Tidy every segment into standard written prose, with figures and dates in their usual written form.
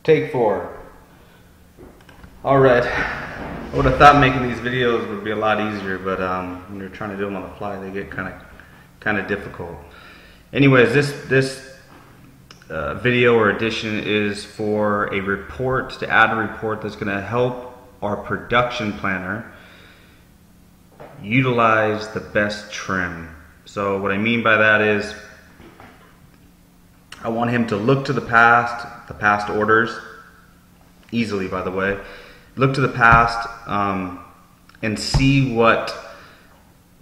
Take 4. Alright, I would have thought making these videos would be a lot easier, but when you're trying to do them on the fly, they get kind of difficult. Anyways, this video or edition is for a report, to add a report that's going to help our production planner utilize the best trim. So what I mean by that is I want him to look to the past orders, easily by the way, look to the past and see what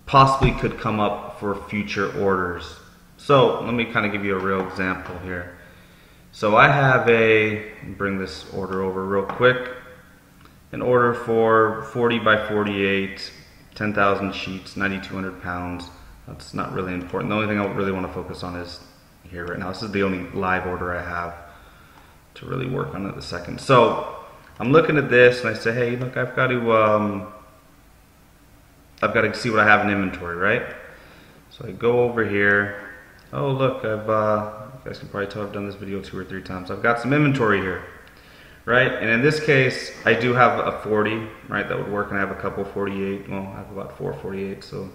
possibly could come up for future orders. So let me kind of give you a real example here. So I have bring this order over real quick, an order for 40 by 48, 10,000 sheets, 9,200 pounds. That's not really important. The only thing I really want to focus on is here right now. This is the only live order I have to really work on at the second. So I'm looking at this and I say, hey, look, I've got to see what I have in inventory, right? So I go over here. Oh, look, you guys can probably tell I've done this video 2 or 3 times. I've got some inventory here, right? And in this case, I do have a 40, right? That would work, and I have a couple 48. Well, I have about 4 48, so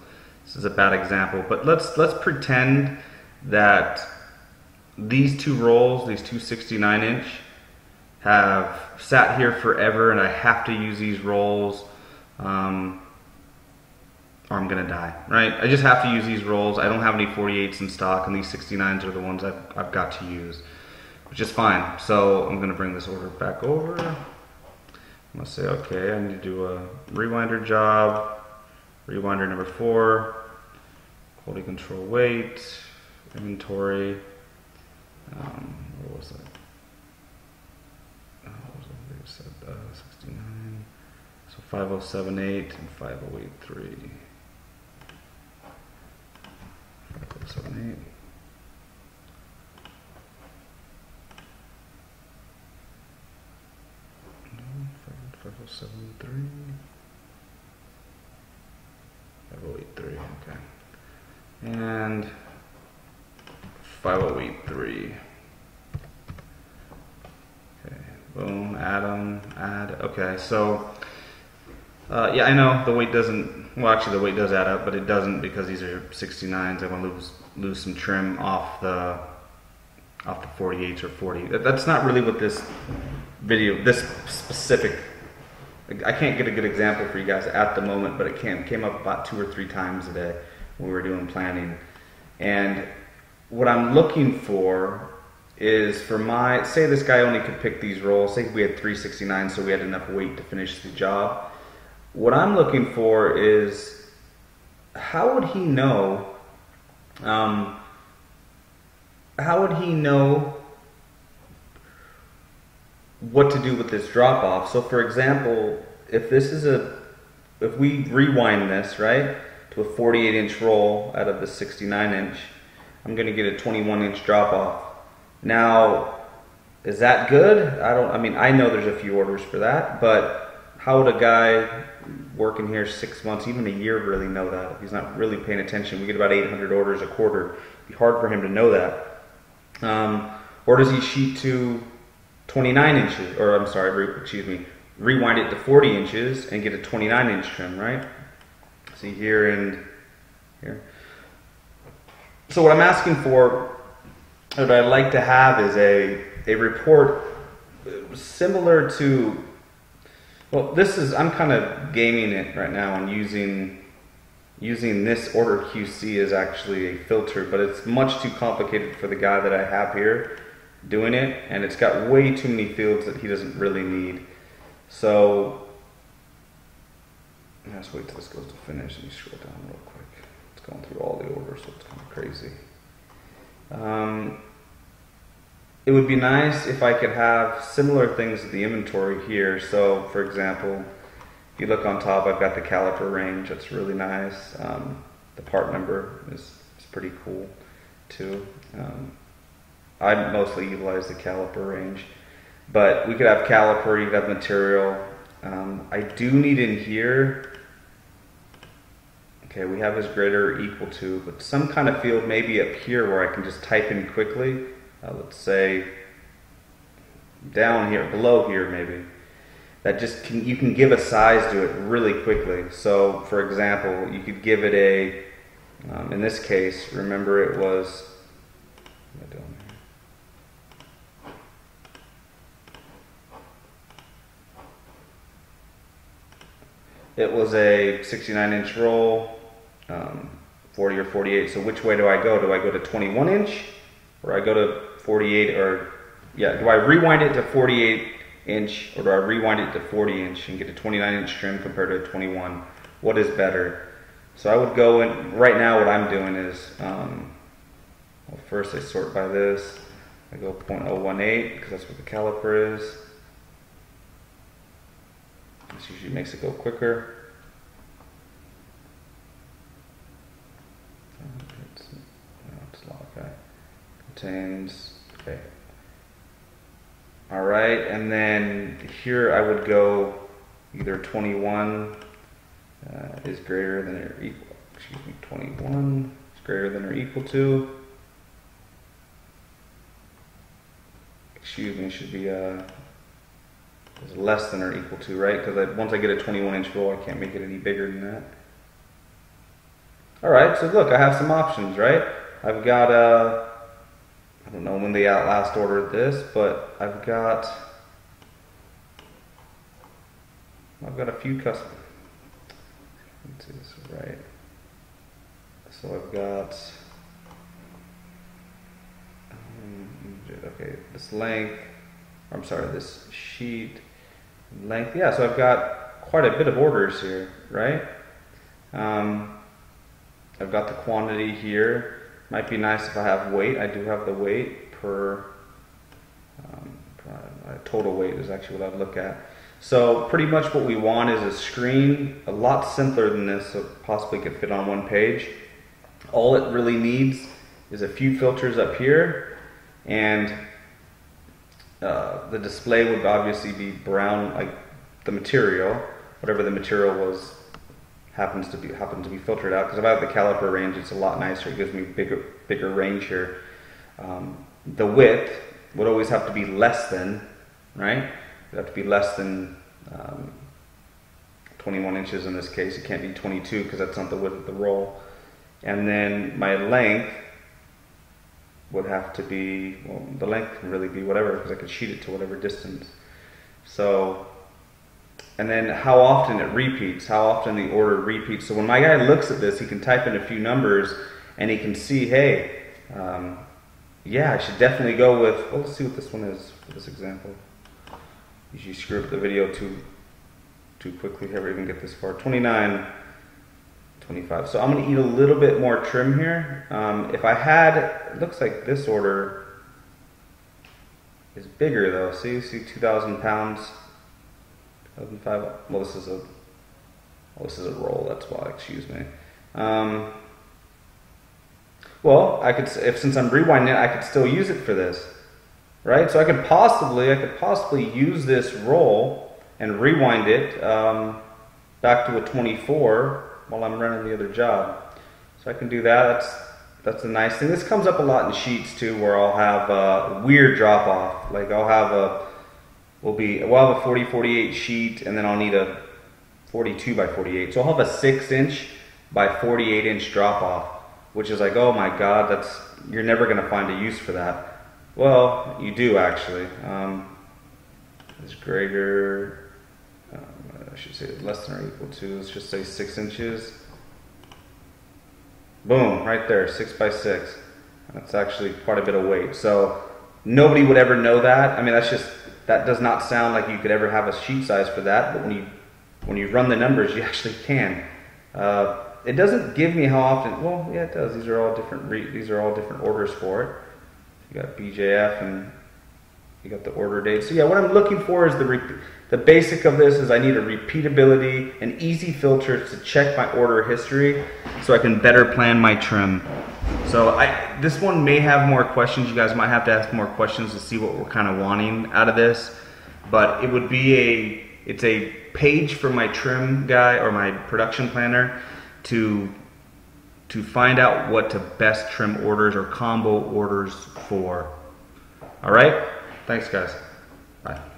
this is a bad example. But let's pretend that these 2 rolls, these 2 69-inch, have sat here forever, and I have to use these rolls, or I'm gonna die, right? I just have to use these rolls. I don't have any 48s in stock, and these 69s are the ones I've got to use, which is fine. So I'm gonna bring this order back over. I'm gonna say, okay, I need to do a rewinder job, rewinder number 4, quality control weight, inventory. What was that? What was it? 69. So 5078 and 5083. 5078. No, 5073. 5083. Okay. And 5083. Okay, boom, add. Okay, so yeah, I know the weight doesn't, well actually the weight does add up, but it doesn't because these are 69s. I want to lose some trim off the 48s or 40. That's not really what this video, this specific, I can't get a good example for you guys at the moment, but it came up about 2 or 3 times a day when we were doing planning. And what I'm looking for is for say this guy only could pick these rolls, say we had 369, so we had enough weight to finish the job. What I'm looking for is, how would he know what to do with this drop off? So for example, if we rewind this, right, to a 48-inch roll out of the 69-inch, I'm going to get a 21-inch drop off. Now, is that good? I mean, I know there's a few orders for that, but how would a guy working here 6 months, even a year, really know that if he's not really paying attention? We get about 800 orders a quarter. It'd be hard for him to know that. Or does he sheet to 29 inches, or I'm sorry, excuse me, rewind it to 40 inches and get a 29-inch trim, right? See here and here. So what I'm asking for, what I'd like to have, is a report similar to, well, I'm kind of gaming it right now and using this order QC as actually a filter, but it's much too complicated for the guy that I have here doing it, and it's got way too many fields that he doesn't really need. So let's wait till this goes to finish. Let me scroll down real quick. It's going through all the orders, so it's kind of crazy. It would be nice if I could have similar things to the inventory here. So for example, if you look on top, I've got the caliper range. That's really nice. The part number is pretty cool too. I mostly utilize the caliper range, but we could have caliper, you could have material. I do need in here, okay, we have is greater or equal to, but some kind of field maybe up here where I can just type in quickly. Let's say down here, below here maybe. That just you can give a size to it really quickly. So for example, you could give it a, in this case, remember it was, what am I doing here? It was a 69-inch roll, 40 or 48. So which way do I go? Do I go to 21 inch or I go to 48, or yeah, do I rewind it to 48 inch or do I rewind it to 40 inch and get a 29-inch trim compared to a 21? What is better? So I would go in, right now what I'm doing is, well, first I sort by this. I go 0.018 because that's what the caliper is. This usually makes it go quicker. It's lock, okay. Contains, okay. All right, and then here I would go either 21 is greater than or equal, 21 is greater than or equal to, should be is less than or equal to, right? Because once I get a 21-inch roll, I can't make it any bigger than that. All right, so look, I have some options, right? I've got I don't know when they last ordered this, but I've got a few custom. Let's see this is right. So I've got okay, this length. I'm sorry, this sheet length. Yeah, so I've got quite a bit of orders here, right? I've got the quantity here. Might be nice if I have weight. I do have the weight per total weight is actually what I'd look at. So pretty much what we want is a screen, a lot simpler than this, so possibly could fit on one page. All it really needs is a few filters up here, and the display would obviously be brown, like the material, whatever the material was. Happens to be filtered out, because if I have the caliper range, it's a lot nicer. It gives me bigger range here. The width would always have to be less than, right? It would have to be less than 21 inches in this case. It can't be 22 because that's not the width of the roll. And then my length would have to be, well, the length can really be whatever, because I could sheet it to whatever distance. So. And then how often it repeats, how often the order repeats. So when my guy looks at this, he can type in a few numbers and he can see, hey, yeah, I should definitely go with, well, let's see what this one is for this example. Usually screw up the video too quickly, ever even get this far. 29, 25. So I'm going to eat a little bit more trim here. If I had, it looks like this order is bigger though. See 2,000 pounds. 2005. Well, this is a roll. That's why. Excuse me. Well, I could, since I'm rewinding it, I could still use it for this, right? So I could possibly use this roll and rewind it back to a 24 while I'm running the other job. So I can do that. That's a nice thing. This comes up a lot in sheets too, where I'll have a weird drop off. Like I'll have we'll have a 40-48 sheet, and then I'll need a 42 by 48. So I'll have a 6-inch by 48-inch drop off, which is like, oh my God, you're never going to find a use for that. Well, you do actually. It's greater, I should say less than or equal to, let's just say 6 inches. Boom, right there, 6 by 6. That's actually quite a bit of weight. So nobody would ever know that. I mean, that does not sound like you could ever have a sheet size for that, but when you run the numbers, you actually can. It doesn't give me how often. Well, yeah, it does. These are all different orders for it. You got BJF and you got the order date. So yeah, what I'm looking for is the basic of this is I need a repeatability and easy filters to check my order history, so I can better plan my trim. So this one may have more questions. You guys might have to ask more questions to see what we're kind of wanting out of this. But it would be it's a page for my trim guy or my production planner to find out what to best trim orders or combo orders for. All right? Thanks, guys. Bye.